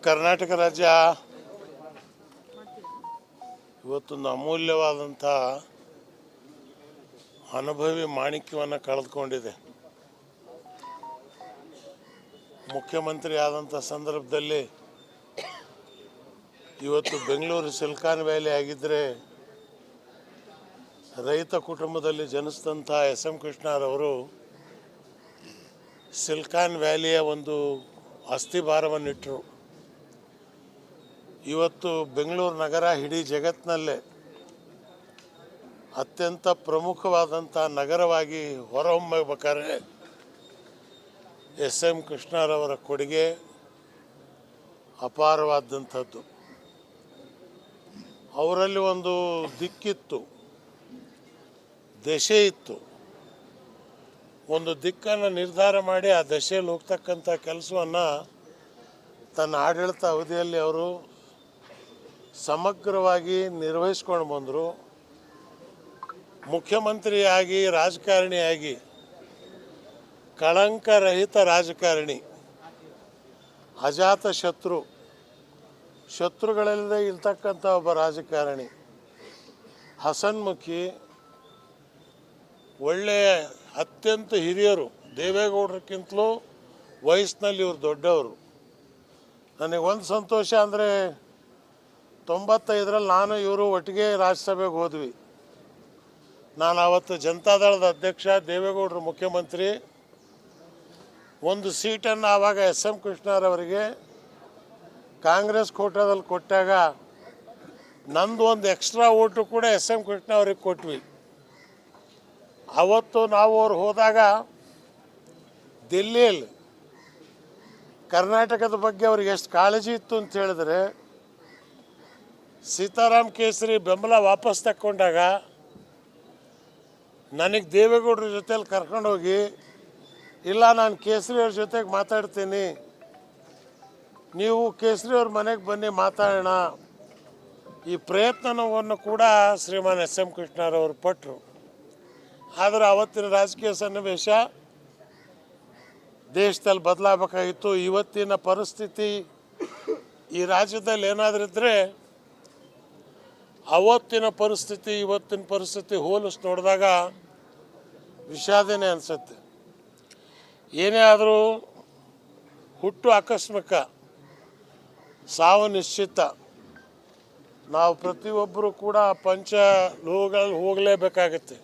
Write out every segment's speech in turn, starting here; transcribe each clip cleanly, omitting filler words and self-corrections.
ಕರ್ನಾಟಕ ರಾಜ್ಯ ಇವತ್ತೊಂದು ಅಮೂಲ್ಯವಾದಂಥ ಅನುಭವಿ ಮಾಣಿಕ್ಯವನ್ನು ಕಳೆದುಕೊಂಡಿದೆ. ಮುಖ್ಯಮಂತ್ರಿ ಆದಂಥ ಸಂದರ್ಭದಲ್ಲಿ ಇವತ್ತು ಬೆಂಗಳೂರು ಸಿಲಿಕಾನ್ ವ್ಯಾಲಿ ಆಗಿದ್ದರೆ ರೈತ ಕುಟುಂಬದಲ್ಲಿ ಜನಿಸಿದಂಥ ಎಸ್.ಎಂ. ಕೃಷ್ಣರವರು ಸಿಲಿಕಾನ್ ವ್ಯಾಲಿಯ ಒಂದು ಅಸ್ಥಿಭಾರವನ್ನಿಟ್ಟರು. ಇವತ್ತು ಬೆಂಗಳೂರು ನಗರ ಇಡೀ ಜಗತ್ತಿನಲ್ಲೇ ಅತ್ಯಂತ ಪ್ರಮುಖವಾದಂಥ ನಗರವಾಗಿ ಹೊರಹೊಮ್ಮಬೇಕಾದ್ರೆ ಎಸ್.ಎಂ. ಕೃಷ್ಣರವರ ಕೊಡುಗೆ ಅಪಾರವಾದಂಥದ್ದು. ಅವರಲ್ಲಿ ಒಂದು ದಿಕ್ಕಿತ್ತು, ದಶೆ ಇತ್ತು. ಒಂದು ದಿಕ್ಕನ್ನು ನಿರ್ಧಾರ ಮಾಡಿ ಆ ದಶೆಯಲ್ಲಿ ಹೋಗ್ತಕ್ಕಂಥ ಕೆಲಸವನ್ನು ತನ್ನ ಆಡಳಿತ ಅವಧಿಯಲ್ಲಿ ಅವರು ಸಮಗ್ರವಾಗಿ ನಿರ್ವಹಿಸ್ಕೊಂಡು ಬಂದರು. ಮುಖ್ಯಮಂತ್ರಿಯಾಗಿ ರಾಜಕಾರಣಿಯಾಗಿ ಕಳಂಕರಹಿತ ರಾಜಕಾರಣಿ, ಅಜಾತ ಶತ್ರುಗಳಿಲ್ಲದೆ ಇರ್ತಕ್ಕಂಥ ಒಬ್ಬ ರಾಜಕಾರಣಿ, ಹಸನ್ಮುಖಿ, ಒಳ್ಳೆಯ ಅತ್ಯಂತ ಹಿರಿಯರು. ದೇವೇಗೌಡರಕ್ಕಿಂತಲೂ ವಯಸ್ಸಿನಲ್ಲಿ ಇವರು ದೊಡ್ಡವರು. ನನಗೆ ಒಂದು ಸಂತೋಷ ಅಂದರೆ 95ರಲ್ಲಿ ನಾನು ಇವರು ಒಟ್ಟಿಗೆ ರಾಜ್ಯಸಭೆಗೆ ಹೋದ್ವಿ. ನಾನು ಆವತ್ತು ಜನತಾದಳದ ಅಧ್ಯಕ್ಷ, ದೇವೇಗೌಡರು ಮುಖ್ಯಮಂತ್ರಿ. ಒಂದು ಸೀಟನ್ನು ಆವಾಗ ಎಸ್.ಎಂ. ಕೃಷ್ಣರವರಿಗೆ ಕಾಂಗ್ರೆಸ್ ಕೋಟಾದಲ್ಲಿ ಕೊಟ್ಟಾಗ ನಂದು ಒಂದು ಎಕ್ಸ್ಟ್ರಾ ಓಟು ಕೂಡ ಎಸ್.ಎಂ. ಕೃಷ್ಣ ಅವ್ರಿಗೆ ಕೊಟ್ವಿ. ಅವತ್ತು ನಾವು ಅವ್ರು ಹೋದಾಗ ದಿಲ್ಲಿಯಲ್ಲಿ ಕರ್ನಾಟಕದ ಬಗ್ಗೆ ಅವ್ರಿಗೆ ಎಷ್ಟು ಕಾಳಜಿ ಇತ್ತು ಅಂತ ಹೇಳಿದ್ರೆ, ಸೀತಾರಾಮ್ ಕೇಸರಿ ಬೆಂಬಲ ವಾಪಸ್ ತಕ್ಕೊಂಡಾಗ ನನಗೆ ದೇವೇಗೌಡರ ಜೊತೆಲಿ ಕರ್ಕೊಂಡೋಗಿ, ಇಲ್ಲ ನಾನು ಕೇಸರಿಯವ್ರ ಜೊತೆಗೆ ಮಾತಾಡ್ತೀನಿ, ನೀವು ಕೇಸರಿಯವ್ರ ಮನೆಗೆ ಬನ್ನಿ ಮಾತಾಡೋಣ, ಈ ಪ್ರಯತ್ನವನ್ನು ಕೂಡ ಶ್ರೀಮಾನ್ ಎಸ್.ಎಂ. ಕೃಷ್ಣರವರು ಪಟ್ಟರು. ಆದರೆ ಅವತ್ತಿನ ರಾಜಕೀಯ ಸನ್ನಿವೇಶ ದೇಶದಲ್ಲಿ ಬದಲಾಗಬೇಕಾಗಿತ್ತು. ಇವತ್ತಿನ ಪರಿಸ್ಥಿತಿ ಈ ರಾಜ್ಯದಲ್ಲಿ ಏನಾದರೂ ಇದ್ದರೆ ಅವತ್ತಿನ ಪರಿಸ್ಥಿತಿ ಇವತ್ತಿನ ಪರಿಸ್ಥಿತಿ ಹೋಲಿಸಿ ನೋಡಿದಾಗ ವಿಷಾದನೆ ಅನಿಸುತ್ತೆ. ಏನೇ ಆದರೂ ಹುಟ್ಟು ಆಕಸ್ಮಿಕ, ಸಾವು ನಿಶ್ಚಿತ. ನಾವು ಪ್ರತಿಯೊಬ್ಬರು ಕೂಡ ಪಂಚ ಲೋಹಗಳಲ್ಲಿ ಹೋಗಲೇಬೇಕಾಗತ್ತೆ.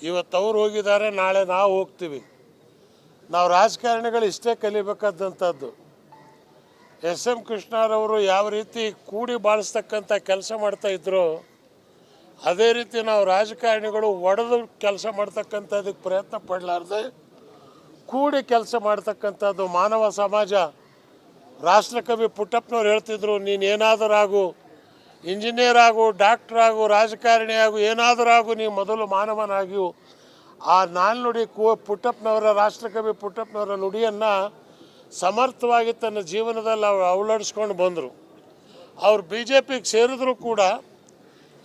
ಇವತ್ತು ಅವ್ರು ಹೋಗಿದ್ದಾರೆ, ನಾಳೆ ನಾವು ಹೋಗ್ತೀವಿ. ನಾವು ರಾಜಕಾರಣಿಗಳು ಇಷ್ಟೇ ಕಲಿಬೇಕಾದಂಥದ್ದು. ಎಸ್.ಎಂ. ಕೃಷ್ಣರವರು ಯಾವ ರೀತಿ ಕೂಡಿ ಬಾಳಿಸ್ತಕ್ಕಂಥ ಕೆಲಸ ಮಾಡ್ತಾಯಿದ್ರು, ಅದೇ ರೀತಿ ನಾವು ರಾಜಕಾರಣಿಗಳು ಒಡೆದು ಕೆಲಸ ಮಾಡ್ತಕ್ಕಂಥದ್ದಕ್ಕೆ ಪ್ರಯತ್ನ ಪಡಲಾರ್ದೆ ಕೂಡಿ ಕೆಲಸ ಮಾಡ್ತಕ್ಕಂಥದ್ದು. ಮಾನವ ಸಮಾಜ, ರಾಷ್ಟ್ರಕವಿ ಪುಟ್ಟಪ್ಪನವ್ರು ಹೇಳ್ತಿದ್ರು, ನೀನು ಏನಾದರೂ ಆಗು, ಇಂಜಿನಿಯರ್ ಆಗು, ಡಾಕ್ಟ್ರ್ ಆಗು, ರಾಜಕಾರಣಿ ಆಗು, ಏನಾದರೂ ಆಗು, ನೀವು ಮೊದಲು ಮಾನವನಾಗಿಯು. ಆ ನಾಲ್ನುಡಿ ಪುಟ್ಟಪ್ಪನವರ, ರಾಷ್ಟ್ರಕವಿ ಪುಟ್ಟಪ್ಪನವರ ನುಡಿಯನ್ನು ಸಮರ್ಥವಾಗಿ ತನ್ನ ಜೀವನದಲ್ಲಿ ಅವರು ಅಳವಡಿಸ್ಕೊಂಡು ಬಂದರು. ಅವರು BJPಗೆ ಸೇರಿದ್ರು ಕೂಡ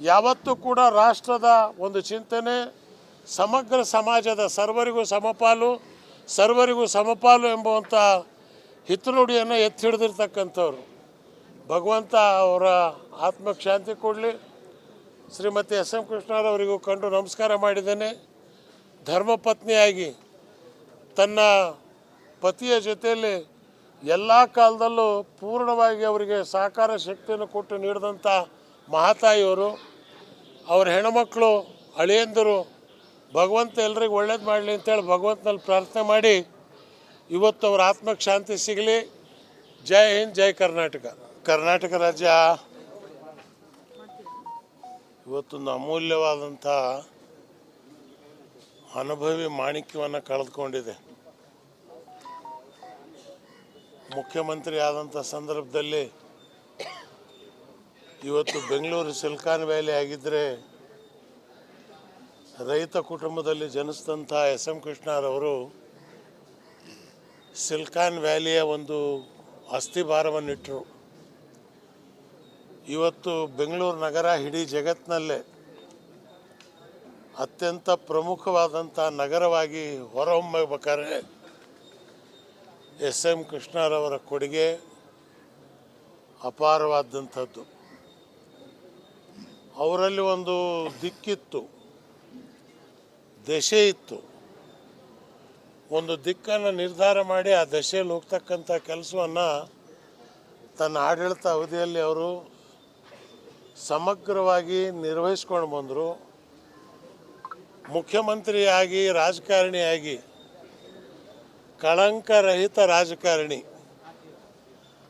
ಯಾವತ್ತೂ ಕೂಡ ರಾಷ್ಟ್ರದ ಒಂದು ಚಿಂತನೆ, ಸಮಗ್ರ ಸಮಾಜದ ಸರ್ವರಿಗೂ ಸಮಪಾಲು ಎಂಬುವಂಥ ಹಿತನುಡಿಯನ್ನು ಎತ್ತಿ ಹಿಡಿದಿರ್ತಕ್ಕಂಥವ್ರು. ಭಗವಂತ ಅವರ ಆತ್ಮಕ್ಕೆ ಶಾಂತಿ ಕೊಡಲಿ. ಶ್ರೀಮತಿ ಎಸ್.ಎಂ. ಕೃಷ್ಣರವರಿಗೂ ಕಂಡು ನಮಸ್ಕಾರ ಮಾಡಿದ್ದೇನೆ. ಧರ್ಮಪತ್ನಿಯಾಗಿ ತನ್ನ ಪತಿಯ ಜೊತೆಯಲ್ಲಿ ಎಲ್ಲ ಕಾಲದಲ್ಲೂ ಪೂರ್ಣವಾಗಿ ಅವರಿಗೆ ಸಹಕಾರ ಶಕ್ತಿಯನ್ನು ಕೊಟ್ಟು ನೀಡಿದಂಥ ಮಹಾತಾಯಿಯವರು, ಅವ್ರ ಹೆಣ್ಮಕ್ಳು, ಅಳಿಯಂದರು, ಭಗವಂತ ಎಲ್ರಿಗೂ ಒಳ್ಳೇದು ಮಾಡಲಿ ಅಂತೇಳಿ ಭಗವಂತನಲ್ಲಿ ಪ್ರಾರ್ಥನೆ ಮಾಡಿ ಇವತ್ತು ಅವ್ರ ಆತ್ಮಕ್ಕೆ ಶಾಂತಿ ಸಿಗಲಿ. ಜೈ ಹಿಂದ್, ಜೈ ಕರ್ನಾಟಕ. ಕರ್ನಾಟಕ ರಾಜ್ಯ ಇವತ್ತೊಂದು ಅಮೂಲ್ಯವಾದಂಥ ಅನುಭವಿ ಮಾಣಿಕ್ಯವನ್ನು ಕಳೆದುಕೊಂಡಿದೆ. ಮುಖ್ಯಮಂತ್ರಿ ಆದಂಥ ಸಂದರ್ಭದಲ್ಲಿ ಇವತ್ತು ಬೆಂಗಳೂರು ಸಿಲಿಕಾನ್ ವ್ಯಾಲಿ ಆಗಿದ್ದರೆ ರೈತ ಕುಟುಂಬದಲ್ಲಿ ಜನಿಸಿದಂಥ ಎಸ್.ಎಂ. ಕೃಷ್ಣರವರು ಸಿಲಿಕಾನ್ ವ್ಯಾಲಿಯ ಒಂದು ಅಸ್ಥಿಭಾರವನ್ನಿಟ್ಟರು. ಇವತ್ತು ಬೆಂಗಳೂರು ನಗರ ಇಡೀ ಜಗತ್ತಿನಲ್ಲೇ ಅತ್ಯಂತ ಪ್ರಮುಖವಾದಂಥ ನಗರವಾಗಿ ಹೊರಹೊಮ್ಮಬೇಕಾದ್ರೆ ಎಸ್.ಎಂ. ಕೃಷ್ಣರವರ ಕೊಡುಗೆ ಅಪಾರವಾದಂಥದ್ದು. ಅವರಲ್ಲಿ ಒಂದು ದಿಕ್ಕಿತ್ತು, ದಶೆ ಇತ್ತು. ಒಂದು ದಿಕ್ಕನ್ನು ನಿರ್ಧಾರ ಮಾಡಿ ಆ ದಶೆಯಲ್ಲಿ ಹೋಗ್ತಕ್ಕಂಥ ಕೆಲಸವನ್ನು ತನ್ನ ಆಡಳಿತ ಅವಧಿಯಲ್ಲಿ ಅವರು ಸಮಗ್ರವಾಗಿ ನಿರ್ವಹಿಸ್ಕೊಂಡು ಬಂದರು. ಮುಖ್ಯಮಂತ್ರಿಯಾಗಿ, ರಾಜಕಾರಣಿಯಾಗಿ, ಕಳಂಕರಹಿತ ರಾಜಕಾರಣಿ,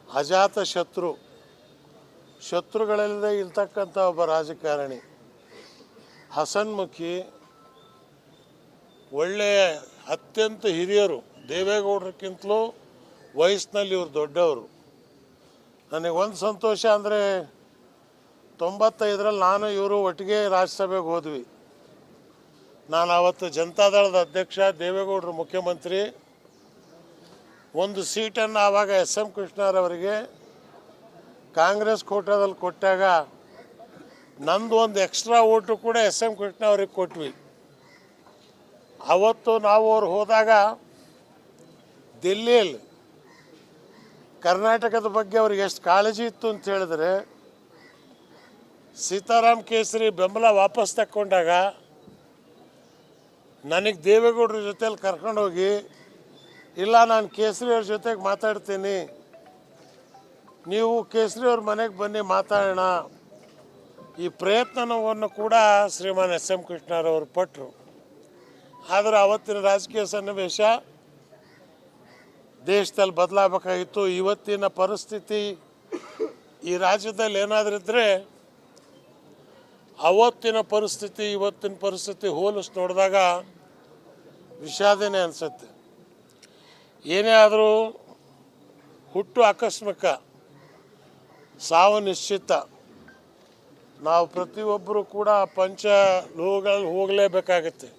ಅಜಾತ ಶತ್ರುಗಳಿಲ್ಲದೆ ಇರ್ತಕ್ಕಂಥ ಒಬ್ಬ ರಾಜಕಾರಣಿ, ಹಸನ್ಮುಖಿ, ಒಳ್ಳೆಯ ಅತ್ಯಂತ ಹಿರಿಯರು. ದೇವೇಗೌಡರಕ್ಕಿಂತಲೂ ವಯಸ್ಸಿನಲ್ಲಿ ಇವರು ದೊಡ್ಡವರು. ನನಗೆ ಒಂದು ಸಂತೋಷ ಅಂದರೆ 95ರಲ್ಲಿ ನಾನು ಇವರು ಒಟ್ಟಿಗೆ ರಾಜ್ಯಸಭೆಗೆ ಹೋದ್ವಿ. ನಾನು ಆವತ್ತು ಜನತಾದಳದ ಅಧ್ಯಕ್ಷ, ದೇವೇಗೌಡರು ಮುಖ್ಯಮಂತ್ರಿ. ಒಂದು ಸೀಟನ್ನು ಆವಾಗ SM ಕೃಷ್ಣರವರಿಗೆ ಕಾಂಗ್ರೆಸ್ ಕೋಟಾದಲ್ಲಿ ಕೊಟ್ಟಾಗ ನಂದು ಒಂದು ಎಕ್ಸ್ಟ್ರಾ ಓಟು ಕೂಡ SM ಕೃಷ್ಣ ಅವ್ರಿಗೆ ಕೊಟ್ವಿ. ಅವತ್ತು ನಾವು ಅವ್ರು ಹೋದಾಗ ದಿಲ್ಲಿಯಲ್ಲಿ ಕರ್ನಾಟಕದ ಬಗ್ಗೆ ಅವ್ರಿಗೆ ಎಷ್ಟು ಕಾಳಜಿ ಇತ್ತು ಅಂತ ಹೇಳಿದ್ರೆ, ಸೀತಾರಾಮ್ ಕೇಸರಿ ಬೆಂಬಲ ವಾಪಸ್ ತಕ್ಕೊಂಡಾಗ ನನಗೆ ದೇವೇಗೌಡರ ಜೊತೆಯಲ್ಲಿ ಕರ್ಕೊಂಡೋಗಿ, ಇಲ್ಲ ನಾನು ಕೇಸರಿಯವ್ರ ಜೊತೆಗೆ ಮಾತಾಡ್ತೀನಿ, ನೀವು ಕೇಸರಿಯವ್ರ ಮನೆಗೆ ಬನ್ನಿ ಮಾತಾಡೋಣ, ಈ ಪ್ರಯತ್ನವನ್ನು ಕೂಡ ಶ್ರೀಮಾನ್ SM ಕೃಷ್ಣರವರು ಪಟ್ಟರು. ಆದರೆ ಅವತ್ತಿನ ರಾಜಕೀಯ ಸನ್ನಿವೇಶ ದೇಶದಲ್ಲಿ ಬದಲಾಗಬೇಕಾಗಿತ್ತು. ಇವತ್ತಿನ ಪರಿಸ್ಥಿತಿ ಈ ರಾಜ್ಯದಲ್ಲಿ ಏನಾದರೂ ಇದ್ದರೆ ಅವತ್ತಿನ ಪರಿಸ್ಥಿತಿ ಇವತ್ತಿನ ಪರಿಸ್ಥಿತಿ ಹೋಲಿಸಿ ನೋಡಿದಾಗ ವಿಷಾದನೆ ಅನಿಸುತ್ತೆ. ಏನೇ ಆದರೂ ಹುಟ್ಟು ಆಕಸ್ಮಿಕ, ಸಾವು ನಿಶ್ಚಿತ. ನಾವು ಪ್ರತಿಯೊಬ್ಬರು ಕೂಡ ಪಂಚ ಲೋಹಗಳಲ್ಲಿ ಹೋಗಲೇಬೇಕಾಗತ್ತೆ.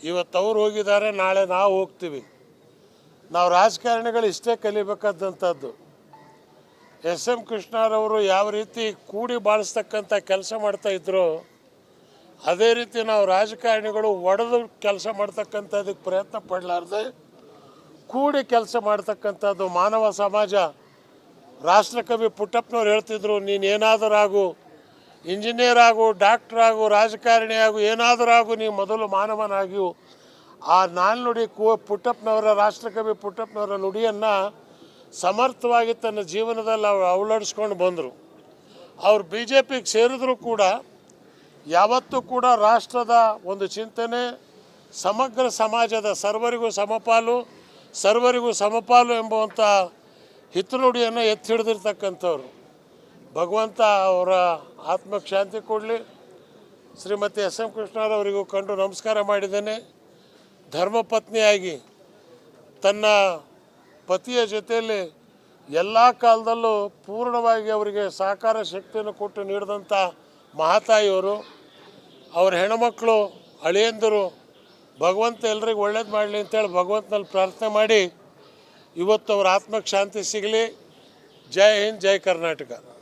ಇವತ್ತು ಅವ್ರು ಹೋಗಿದ್ದಾರೆ, ನಾಳೆ ನಾವು ಹೋಗ್ತೀವಿ. ನಾವು ರಾಜಕಾರಣಿಗಳು ಇಷ್ಟೇ ಕಲಿಬೇಕಾದಂಥದ್ದು. SM ಕೃಷ್ಣರವರು ಯಾವ ರೀತಿ ಕೂಡಿ ಬಾಳಿಸ್ತಕ್ಕಂಥ ಕೆಲಸ ಮಾಡ್ತಾಯಿದ್ರು, ಅದೇ ರೀತಿ ನಾವು ರಾಜಕಾರಣಿಗಳು ಒಡೆದು ಕೆಲಸ ಮಾಡ್ತಕ್ಕಂಥದ್ದಕ್ಕೆ ಪ್ರಯತ್ನ ಪಡಲಾರ್ದೆ ಕೂಡಿ ಕೆಲಸ ಮಾಡ್ತಕ್ಕಂಥದ್ದು. ಮಾನವ ಸಮಾಜ, ರಾಷ್ಟ್ರಕವಿ ಪುಟ್ಟಪ್ಪನವ್ರು ಹೇಳ್ತಿದ್ರು, ನೀನು ಏನಾದರೂ ಆಗು, ಇಂಜಿನಿಯರ್ ಆಗು, ಡಾಕ್ಟ್ರ್ ಆಗು, ರಾಜಕಾರಣಿ ಆಗು, ಏನಾದರೂ ಆಗು, ನೀವು ಮೊದಲು ಮಾನವನಾಗಿಯು. ಆ ನಾಲ್ನುಡಿ ಪುಟ್ಟಪ್ಪನವರ, ರಾಷ್ಟ್ರಕವಿ ಪುಟ್ಟಪ್ಪನವರ ನುಡಿಯನ್ನು ಸಮರ್ಥವಾಗಿ ತನ್ನ ಜೀವನದಲ್ಲಿ ಅಳವಡಿಸ್ಕೊಂಡು ಬಂದರು. ಅವರು BJPಗೆ ಸೇರಿದ್ರು ಕೂಡ ಯಾವತ್ತೂ ಕೂಡ ರಾಷ್ಟ್ರದ ಒಂದು ಚಿಂತನೆ, ಸಮಗ್ರ ಸಮಾಜದ ಸರ್ವರಿಗೂ ಸಮಪಾಲು ಎಂಬುವಂಥ ಹಿತನುಡಿಯನ್ನು ಎತ್ತಿ ಹಿಡಿದಿರ್ತಕ್ಕಂಥವ್ರು. ಭಗವಂತ ಅವರ ಆತ್ಮಕ್ಕೆ ಶಾಂತಿ ಕೊಡಲಿ. ಶ್ರೀಮತಿ SM ಕೃಷ್ಣರವರಿಗೂ ಕಂಡು ನಮಸ್ಕಾರ ಮಾಡಿದ್ದೇನೆ. ಧರ್ಮಪತ್ನಿಯಾಗಿ ತನ್ನ ಪತಿಯ ಜೊತೆಯಲ್ಲಿ ಎಲ್ಲ ಕಾಲದಲ್ಲೂ ಪೂರ್ಣವಾಗಿ ಅವರಿಗೆ ಸಹಕಾರ ಶಕ್ತಿಯನ್ನು ಕೊಟ್ಟು ನೀಡಿದಂಥ ಮಹಾತಾಯಿಯವರು, ಅವ್ರ ಹೆಣ್ಮಕ್ಳು, ಅಳಿಯಂದರು, ಭಗವಂತ ಎಲ್ರಿಗೂ ಒಳ್ಳೇದು ಮಾಡಲಿ ಅಂತೇಳಿ ಭಗವಂತನಲ್ಲಿ ಪ್ರಾರ್ಥನೆ ಮಾಡಿ ಇವತ್ತು ಅವ್ರ ಆತ್ಮಕ್ಕೆ ಶಾಂತಿ ಸಿಗಲಿ. ಜೈ ಹಿಂದ್, ಜೈ ಕರ್ನಾಟಕ.